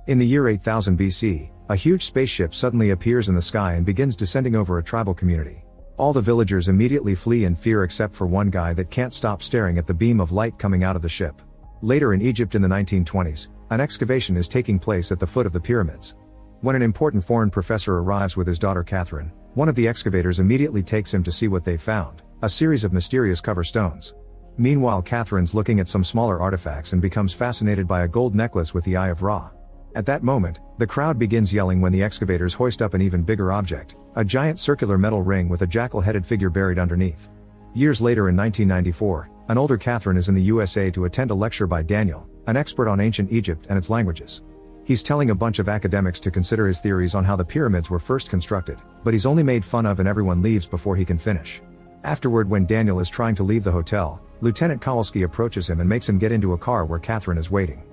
In the year 8000 BC, a huge spaceship suddenly appears in the sky and begins descending over a tribal community. All the villagers immediately flee in fear except for one guy that can't stop staring at the beam of light coming out of the ship. Later in Egypt in the 1920s, an excavation is taking place at the foot of the pyramids. When an important foreign professor arrives with his daughter Catherine, one of the excavators immediately takes him to see what they've found, a series of mysterious cover stones. Meanwhile, Catherine's looking at some smaller artifacts and becomes fascinated by a gold necklace with the Eye of Ra. At that moment, the crowd begins yelling when the excavators hoist up an even bigger object, a giant circular metal ring with a jackal-headed figure buried underneath. Years later in 1994, an older Catherine is in the USA to attend a lecture by Daniel, an expert on ancient Egypt and its languages. He's telling a bunch of academics to consider his theories on how the pyramids were first constructed, but he's only made fun of and everyone leaves before he can finish. Afterward, when Daniel is trying to leave the hotel, Lieutenant Kowalski approaches him and makes him get into a car where Catherine is waiting.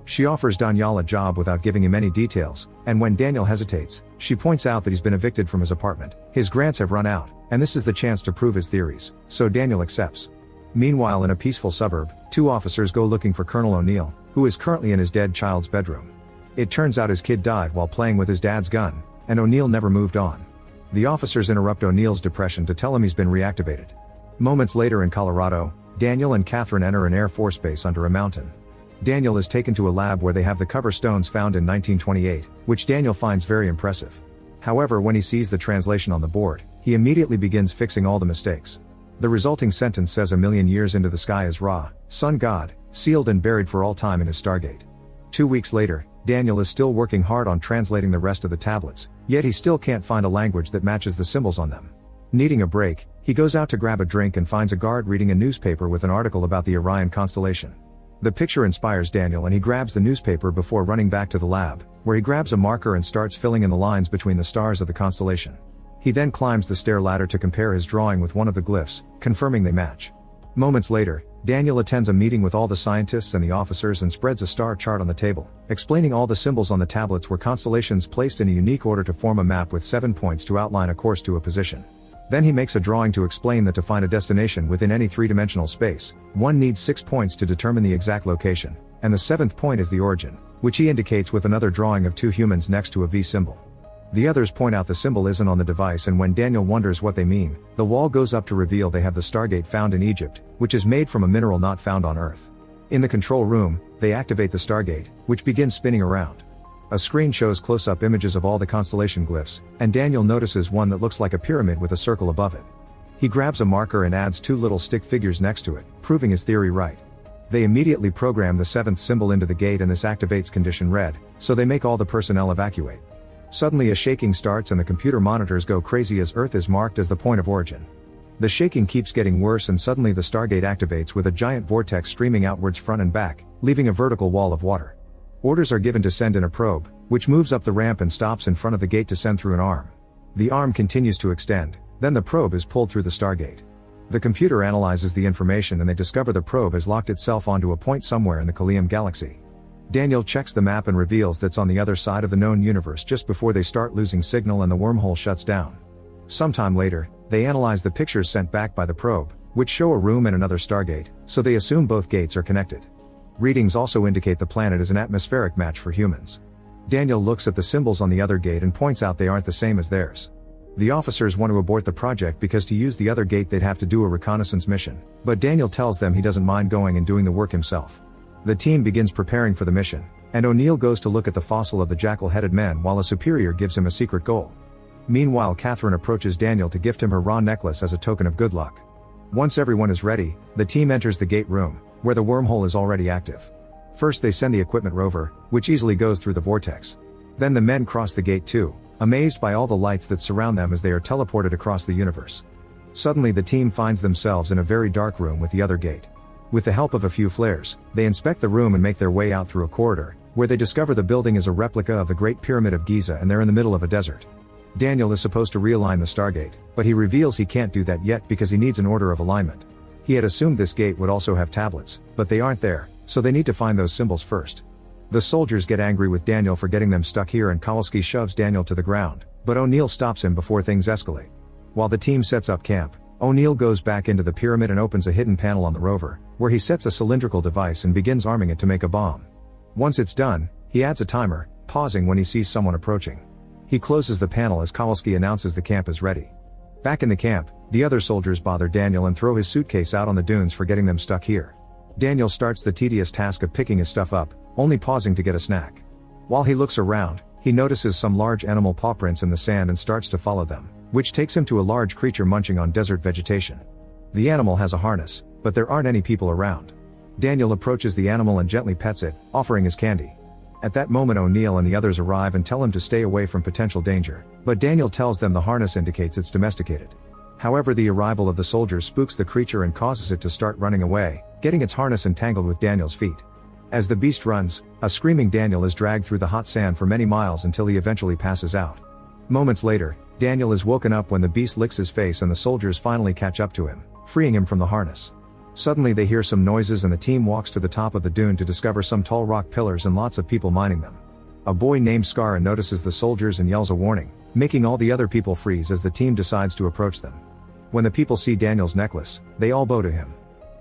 She offers Daniel a job without giving him any details, and when Daniel hesitates, she points out that he's been evicted from his apartment, his grants have run out, and this is the chance to prove his theories, so Daniel accepts. Meanwhile, in a peaceful suburb, two officers go looking for Colonel O'Neill, who is currently in his dead child's bedroom. It turns out his kid died while playing with his dad's gun, and O'Neill never moved on. The officers interrupt O'Neill's depression to tell him he's been reactivated. Moments later in Colorado, Daniel and Catherine enter an Air Force base under a mountain. Daniel is taken to a lab where they have the cover stones found in 1928, which Daniel finds very impressive. However, when he sees the translation on the board, he immediately begins fixing all the mistakes. The resulting sentence says 1,000,000 years into the sky is Ra, sun god, sealed and buried for all time in his Stargate. 2 weeks later, Daniel is still working hard on translating the rest of the tablets, yet he still can't find a language that matches the symbols on them. Needing a break, he goes out to grab a drink and finds a guard reading a newspaper with an article about the Orion constellation. The picture inspires Daniel and he grabs the newspaper before running back to the lab, where he grabs a marker and starts filling in the lines between the stars of the constellation. He then climbs the stair ladder to compare his drawing with one of the glyphs, confirming they match. Moments later, Daniel attends a meeting with all the scientists and the officers and spreads a star chart on the table, explaining all the symbols on the tablets were constellations placed in a unique order to form a map with 7 points to outline a course to a position. Then he makes a drawing to explain that to find a destination within any three-dimensional space, one needs 6 points to determine the exact location, and the 7th point is the origin, which he indicates with another drawing of 2 humans next to a V symbol. The others point out the symbol isn't on the device, and when Daniel wonders what they mean, the wall goes up to reveal they have the Stargate found in Egypt, which is made from a mineral not found on Earth. In the control room, they activate the Stargate, which begins spinning around. A screen shows close-up images of all the constellation glyphs, and Daniel notices one that looks like a pyramid with a circle above it. He grabs a marker and adds 2 little stick figures next to it, proving his theory right. They immediately program the 7th symbol into the gate and this activates condition red, so they make all the personnel evacuate. Suddenly a shaking starts and the computer monitors go crazy as Earth is marked as the point of origin. The shaking keeps getting worse and suddenly the Stargate activates with a giant vortex streaming outwards front and back, leaving a vertical wall of water. Orders are given to send in a probe, which moves up the ramp and stops in front of the gate to send through an arm. The arm continues to extend, then the probe is pulled through the Stargate. The computer analyzes the information and they discover the probe has locked itself onto a point somewhere in the Kalium galaxy. Daniel checks the map and reveals that's on the other side of the known universe just before they start losing signal and the wormhole shuts down. Sometime later, they analyze the pictures sent back by the probe, which show a room and another Stargate, so they assume both gates are connected. Readings also indicate the planet is an atmospheric match for humans. Daniel looks at the symbols on the other gate and points out they aren't the same as theirs. The officers want to abort the project because to use the other gate they'd have to do a reconnaissance mission, but Daniel tells them he doesn't mind going and doing the work himself. The team begins preparing for the mission, and O'Neill goes to look at the fossil of the jackal-headed man while a superior gives him a secret goal. Meanwhile, Catherine approaches Daniel to gift him her Ra necklace as a token of good luck. Once everyone is ready, the team enters the gate room, where the wormhole is already active. First they send the equipment rover, which easily goes through the vortex. Then the men cross the gate too, amazed by all the lights that surround them as they are teleported across the universe. Suddenly the team finds themselves in a very dark room with the other gate. With the help of a few flares, they inspect the room and make their way out through a corridor, where they discover the building is a replica of the Great Pyramid of Giza and they're in the middle of a desert. Daniel is supposed to realign the Stargate, but he reveals he can't do that yet because he needs an order of alignment. He had assumed this gate would also have tablets, but they aren't there, so they need to find those symbols first. The soldiers get angry with Daniel for getting them stuck here and Kowalski shoves Daniel to the ground, but O'Neill stops him before things escalate. While the team sets up camp, O'Neill goes back into the pyramid and opens a hidden panel on the rover, where he sets a cylindrical device and begins arming it to make a bomb. Once it's done, he adds a timer, pausing when he sees someone approaching. He closes the panel as Kowalski announces the camp is ready. Back in the camp, the other soldiers bother Daniel and throw his suitcase out on the dunes for getting them stuck here. Daniel starts the tedious task of picking his stuff up, only pausing to get a snack. While he looks around, he notices some large animal paw prints in the sand and starts to follow them, which takes him to a large creature munching on desert vegetation. The animal has a harness, but there aren't any people around. Daniel approaches the animal and gently pets it, offering his candy. At that moment O'Neill and the others arrive and tell him to stay away from potential danger, but Daniel tells them the harness indicates it's domesticated. However, the arrival of the soldiers spooks the creature and causes it to start running away, getting its harness entangled with Daniel's feet. As the beast runs, a screaming Daniel is dragged through the hot sand for many miles until he eventually passes out. Moments later, Daniel is woken up when the beast licks his face and the soldiers finally catch up to him, freeing him from the harness. Suddenly they hear some noises and the team walks to the top of the dune to discover some tall rock pillars and lots of people mining them. A boy named Skara notices the soldiers and yells a warning, making all the other people freeze as the team decides to approach them. When the people see Daniel's necklace, they all bow to him.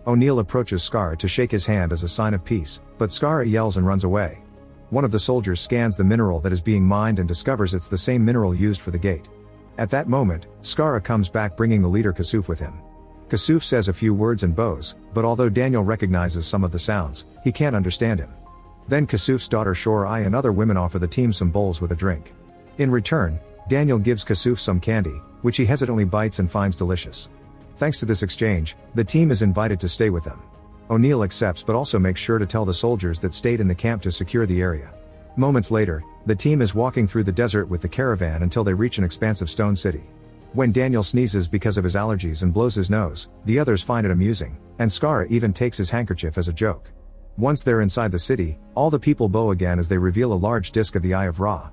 O'Neill approaches Skara to shake his hand as a sign of peace, but Skara yells and runs away. One of the soldiers scans the mineral that is being mined and discovers it's the same mineral used for the gate. At that moment, Skara comes back bringing the leader Kasuf with him. Kasuf says a few words and bows, but although Daniel recognizes some of the sounds, he can't understand him. Then Kasuf's daughter Shorai and other women offer the team some bowls with a drink. In return, Daniel gives Kasuf some candy, which he hesitantly bites and finds delicious. Thanks to this exchange, the team is invited to stay with them. O'Neill accepts but also makes sure to tell the soldiers that stayed in the camp to secure the area. Moments later, the team is walking through the desert with the caravan until they reach an expansive stone city. When Daniel sneezes because of his allergies and blows his nose, the others find it amusing, and Skara even takes his handkerchief as a joke. Once they're inside the city, all the people bow again as they reveal a large disk of the Eye of Ra.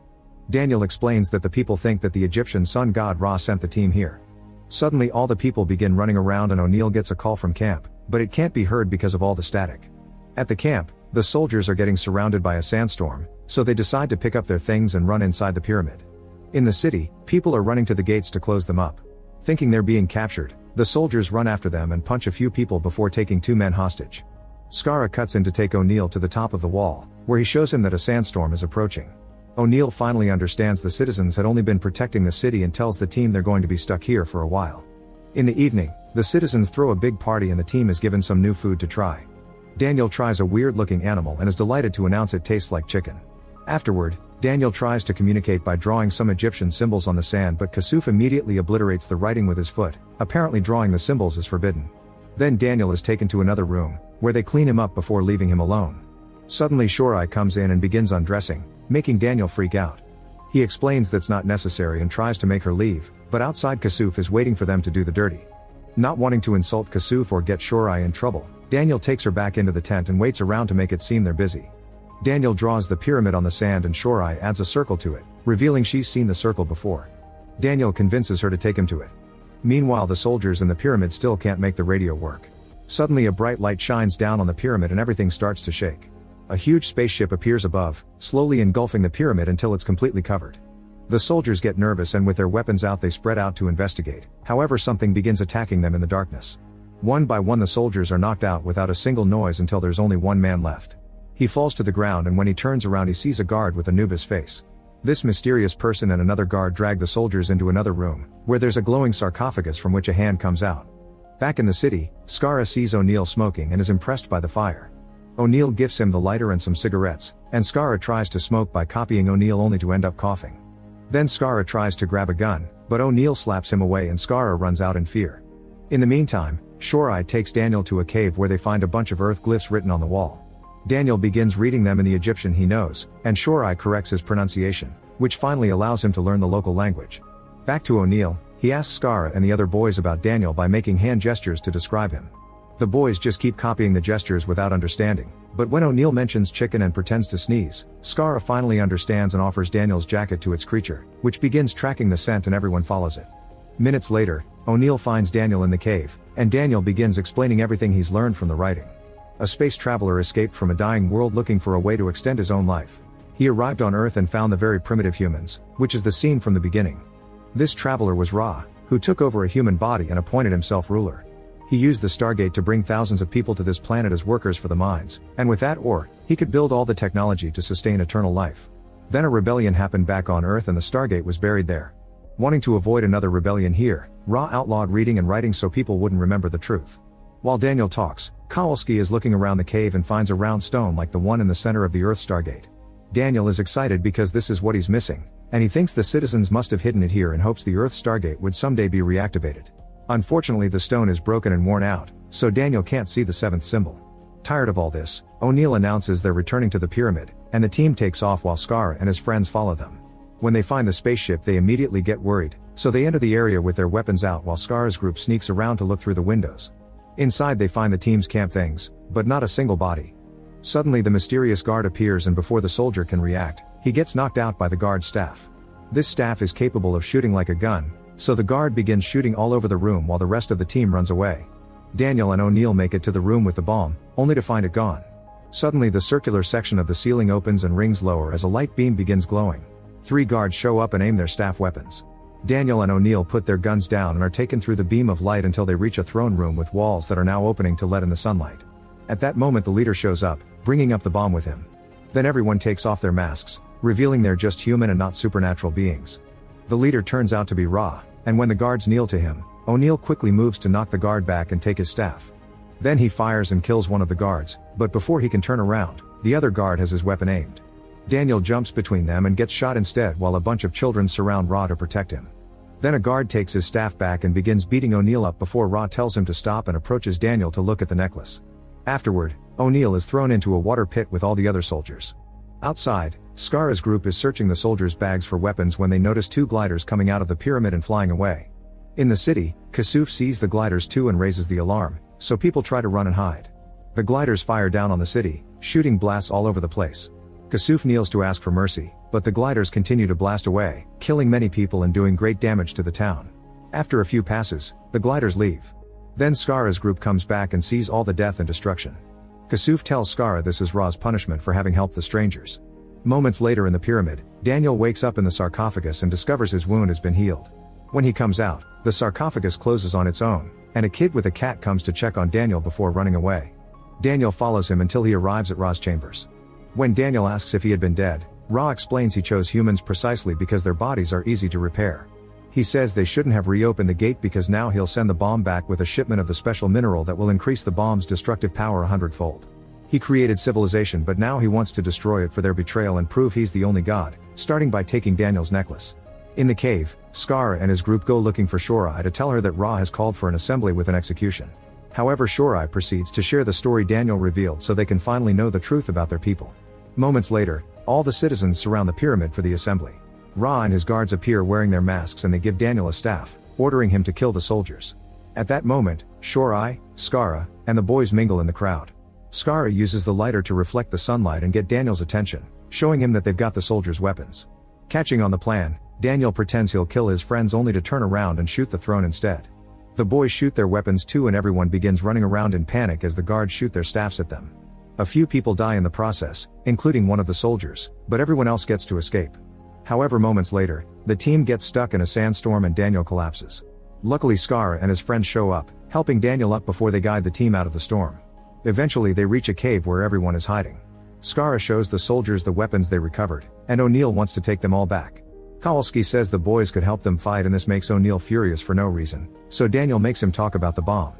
Daniel explains that the people think that the Egyptian sun god Ra sent the team here. Suddenly all the people begin running around and O'Neill gets a call from camp, but it can't be heard because of all the static. At the camp, the soldiers are getting surrounded by a sandstorm, so they decide to pick up their things and run inside the pyramid. In the city, people are running to the gates to close them up. Thinking they're being captured, the soldiers run after them and punch a few people before taking 2 men hostage. Skara cuts in to take O'Neill to the top of the wall, where he shows him that a sandstorm is approaching. O'Neill finally understands the citizens had only been protecting the city and tells the team they're going to be stuck here for a while. In the evening, the citizens throw a big party and the team is given some new food to try. Daniel tries a weird-looking animal and is delighted to announce it tastes like chicken. Afterward, Daniel tries to communicate by drawing some Egyptian symbols on the sand, but Kasuf immediately obliterates the writing with his foot, apparently drawing the symbols is forbidden. Then Daniel is taken to another room, where they clean him up before leaving him alone. Suddenly Shorai comes in and begins undressing, making Daniel freak out. He explains that's not necessary and tries to make her leave, but outside Kasuf is waiting for them to do the dirty. Not wanting to insult Kasuf or get Shorai in trouble, Daniel takes her back into the tent and waits around to make it seem they're busy. Daniel draws the pyramid on the sand and Shorai adds a circle to it, revealing she's seen the circle before. Daniel convinces her to take him to it. Meanwhile, the soldiers in the pyramid still can't make the radio work. Suddenly a bright light shines down on the pyramid and everything starts to shake. A huge spaceship appears above, slowly engulfing the pyramid until it's completely covered. The soldiers get nervous and with their weapons out they spread out to investigate, however something begins attacking them in the darkness. One by one the soldiers are knocked out without a single noise until there's only one man left. He falls to the ground and when he turns around he sees a guard with Anubis face. This mysterious person and another guard drag the soldiers into another room, where there's a glowing sarcophagus from which a hand comes out. Back in the city, Skara sees O'Neill smoking and is impressed by the fire. O'Neill gifts him the lighter and some cigarettes, and Skara tries to smoke by copying O'Neill only to end up coughing. Then Skara tries to grab a gun, but O'Neill slaps him away and Skara runs out in fear. In the meantime, Shorai takes Daniel to a cave where they find a bunch of earth glyphs written on the wall. Daniel begins reading them in the Egyptian he knows, and Shorai corrects his pronunciation, which finally allows him to learn the local language. Back to O'Neill, he asks Skara and the other boys about Daniel by making hand gestures to describe him. The boys just keep copying the gestures without understanding, but when O'Neill mentions chicken and pretends to sneeze, Skara finally understands and offers Daniel's jacket to its creature, which begins tracking the scent and everyone follows it. Minutes later, O'Neill finds Daniel in the cave, and Daniel begins explaining everything he's learned from the writing. A space traveler escaped from a dying world looking for a way to extend his own life. He arrived on Earth and found the very primitive humans, which is the scene from the beginning. This traveler was Ra, who took over a human body and appointed himself ruler. He used the Stargate to bring thousands of people to this planet as workers for the mines, and with that ore, he could build all the technology to sustain eternal life. Then a rebellion happened back on Earth and the Stargate was buried there. Wanting to avoid another rebellion here, Ra outlawed reading and writing so people wouldn't remember the truth. While Daniel talks, Kowalski is looking around the cave and finds a round stone like the one in the center of the Earth Stargate. Daniel is excited because this is what he's missing, and he thinks the citizens must have hidden it here in hopes the Earth Stargate would someday be reactivated. Unfortunately, the stone is broken and worn out, so Daniel can't see the seventh symbol. Tired of all this, O'Neill announces they're returning to the pyramid, and the team takes off while Scar and his friends follow them. When they find the spaceship, they immediately get worried, so they enter the area with their weapons out while Scar's group sneaks around to look through the windows. Inside they find the team's camp things, but not a single body. Suddenly the mysterious guard appears, and before the soldier can react, he gets knocked out by the guard's staff. This staff is capable of shooting like a gun, so the guard begins shooting all over the room while the rest of the team runs away. Daniel and O'Neill make it to the room with the bomb, only to find it gone. Suddenly the circular section of the ceiling opens and rings lower as a light beam begins glowing. 3 guards show up and aim their staff weapons. Daniel and O'Neill put their guns down and are taken through the beam of light until they reach a throne room with walls that are now opening to let in the sunlight. At that moment the leader shows up, bringing up the bomb with him. Then everyone takes off their masks, revealing they're just human and not supernatural beings. The leader turns out to be Ra, and when the guards kneel to him, O'Neill quickly moves to knock the guard back and take his staff. Then he fires and kills one of the guards, but before he can turn around, the other guard has his weapon aimed. Daniel jumps between them and gets shot instead while a bunch of children surround Ra to protect him. Then a guard takes his staff back and begins beating O'Neill up before Ra tells him to stop and approaches Daniel to look at the necklace. Afterward, O'Neill is thrown into a water pit with all the other soldiers. Outside, Scar's group is searching the soldiers' bags for weapons when they notice 2 gliders coming out of the pyramid and flying away. In the city, Kasuf sees the gliders too and raises the alarm, so people try to run and hide. The gliders fire down on the city, shooting blasts all over the place. Kasuf kneels to ask for mercy, but the gliders continue to blast away, killing many people and doing great damage to the town. After a few passes, the gliders leave. Then Scar's group comes back and sees all the death and destruction. Kasuf tells Scar this is Ra's punishment for having helped the strangers. Moments later in the pyramid, Daniel wakes up in the sarcophagus and discovers his wound has been healed. When he comes out, the sarcophagus closes on its own, and a kid with a cat comes to check on Daniel before running away. Daniel follows him until he arrives at Ra's chambers. When Daniel asks if he had been dead, Ra explains he chose humans precisely because their bodies are easy to repair. He says they shouldn't have reopened the gate because now he'll send the bomb back with a shipment of the special mineral that will increase the bomb's destructive power 100-fold. He created civilization, but now he wants to destroy it for their betrayal and prove he's the only god, starting by taking Daniel's necklace. In the cave, Scar and his group go looking for Shorai to tell her that Ra has called for an assembly with an execution. However, Shorai proceeds to share the story Daniel revealed so they can finally know the truth about their people. Moments later, all the citizens surround the pyramid for the assembly. Ra and his guards appear wearing their masks and they give Daniel a staff, ordering him to kill the soldiers. At that moment, Shorai, Skara, and the boys mingle in the crowd. Skara uses the lighter to reflect the sunlight and get Daniel's attention, showing him that they've got the soldiers' weapons. Catching on the plan, Daniel pretends he'll kill his friends only to turn around and shoot the throne instead. The boys shoot their weapons too and everyone begins running around in panic as the guards shoot their staffs at them. A few people die in the process, including one of the soldiers, but everyone else gets to escape. However, moments later, the team gets stuck in a sandstorm and Daniel collapses. Luckily, Skara and his friends show up, helping Daniel up before they guide the team out of the storm. Eventually they reach a cave where everyone is hiding. Skara shows the soldiers the weapons they recovered, and O'Neill wants to take them all back. Kowalski says the boys could help them fight and this makes O'Neill furious for no reason, so Daniel makes him talk about the bomb.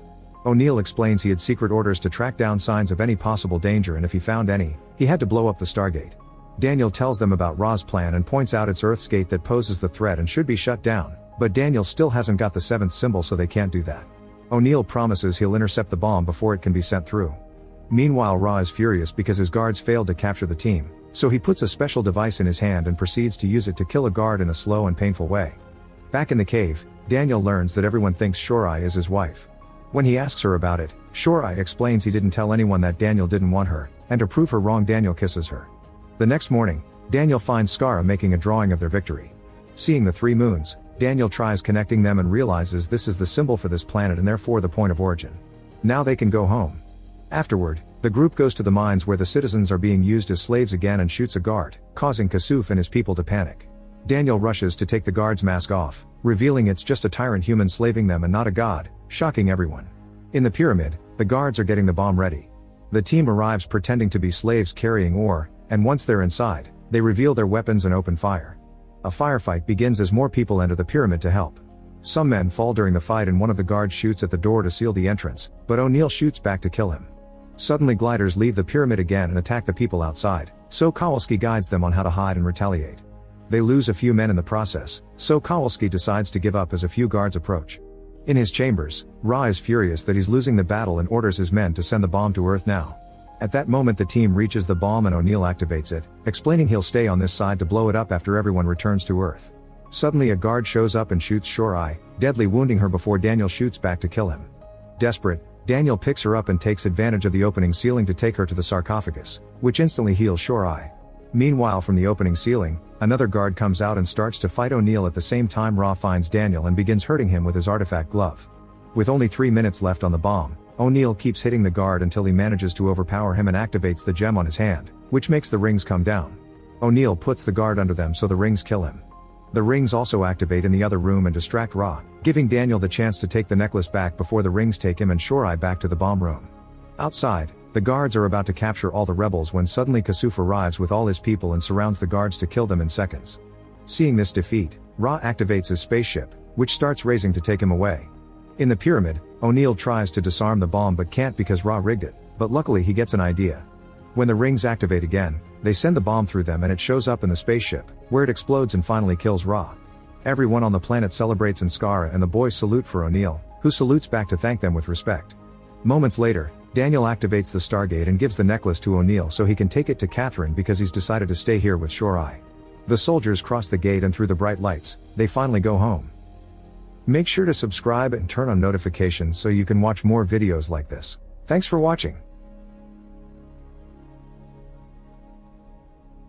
O'Neill explains he had secret orders to track down signs of any possible danger and if he found any, he had to blow up the Stargate. Daniel tells them about Ra's plan and points out it's Earth's gate that poses the threat and should be shut down, but Daniel still hasn't got the 7th symbol so they can't do that. O'Neill promises he'll intercept the bomb before it can be sent through. Meanwhile, Ra is furious because his guards failed to capture the team, so he puts a special device in his hand and proceeds to use it to kill a guard in a slow and painful way. Back in the cave, Daniel learns that everyone thinks Shorai is his wife. When he asks her about it, Shorai explains he didn't tell anyone that Daniel didn't want her, and to prove her wrong Daniel kisses her. The next morning, Daniel finds Skara making a drawing of their victory. Seeing the 3 moons, Daniel tries connecting them and realizes this is the symbol for this planet and therefore the point of origin. Now they can go home. Afterward, the group goes to the mines where the citizens are being used as slaves again and shoots a guard, causing Kasuf and his people to panic. Daniel rushes to take the guard's mask off, revealing it's just a tyrant human slaving them and not a god, shocking everyone. In the pyramid, the guards are getting the bomb ready. The team arrives pretending to be slaves carrying ore, and once they're inside, They reveal their weapons and open fire. A firefight begins as more people enter the pyramid to help. Some men fall during the fight and one of the guards shoots at the door to seal the entrance, but O'Neill shoots back to kill him. Suddenly gliders leave the pyramid again and attack the people outside, so Kowalski guides them on how to hide and retaliate. They lose a few men in the process, so Kowalski decides to give up as a few guards approach. In his chambers, Ra is furious that he's losing the battle and orders his men to send the bomb to Earth now. At that moment the team reaches the bomb and O'Neill activates it, explaining he'll stay on this side to blow it up after everyone returns to Earth. Suddenly a guard shows up and shoots Shorai, deadly wounding her before Daniel shoots back to kill him. Desperate, Daniel picks her up and takes advantage of the opening ceiling to take her to the sarcophagus, which instantly heals Shorai. Meanwhile from the opening ceiling, another guard comes out and starts to fight O'Neill. At the same time Ra finds Daniel and begins hurting him with his artifact glove. With only 3 minutes left on the bomb, O'Neill keeps hitting the guard until he manages to overpower him and activates the gem on his hand, which makes the rings come down. O'Neill puts the guard under them so the rings kill him. The rings also activate in the other room and distract Ra, giving Daniel the chance to take the necklace back before the rings take him and Shorai back to the bomb room. Outside, the guards are about to capture all the rebels when suddenly Kasuf arrives with all his people and surrounds the guards to kill them in seconds. Seeing this defeat, Ra activates his spaceship, which starts racing to take him away. In the pyramid, O'Neill tries to disarm the bomb but can't because Ra rigged it, but luckily he gets an idea. When the rings activate again, they send the bomb through them and it shows up in the spaceship, where it explodes and finally kills Ra. Everyone on the planet celebrates and Skara and the boys salute for O'Neill, who salutes back to thank them with respect. Moments later, Daniel activates the Stargate and gives the necklace to O'Neill so he can take it to Catherine because he's decided to stay here with Shorai. The soldiers cross the gate and through the bright lights, they finally go home. Make sure to subscribe and turn on notifications so you can watch more videos like this. Thanks for watching.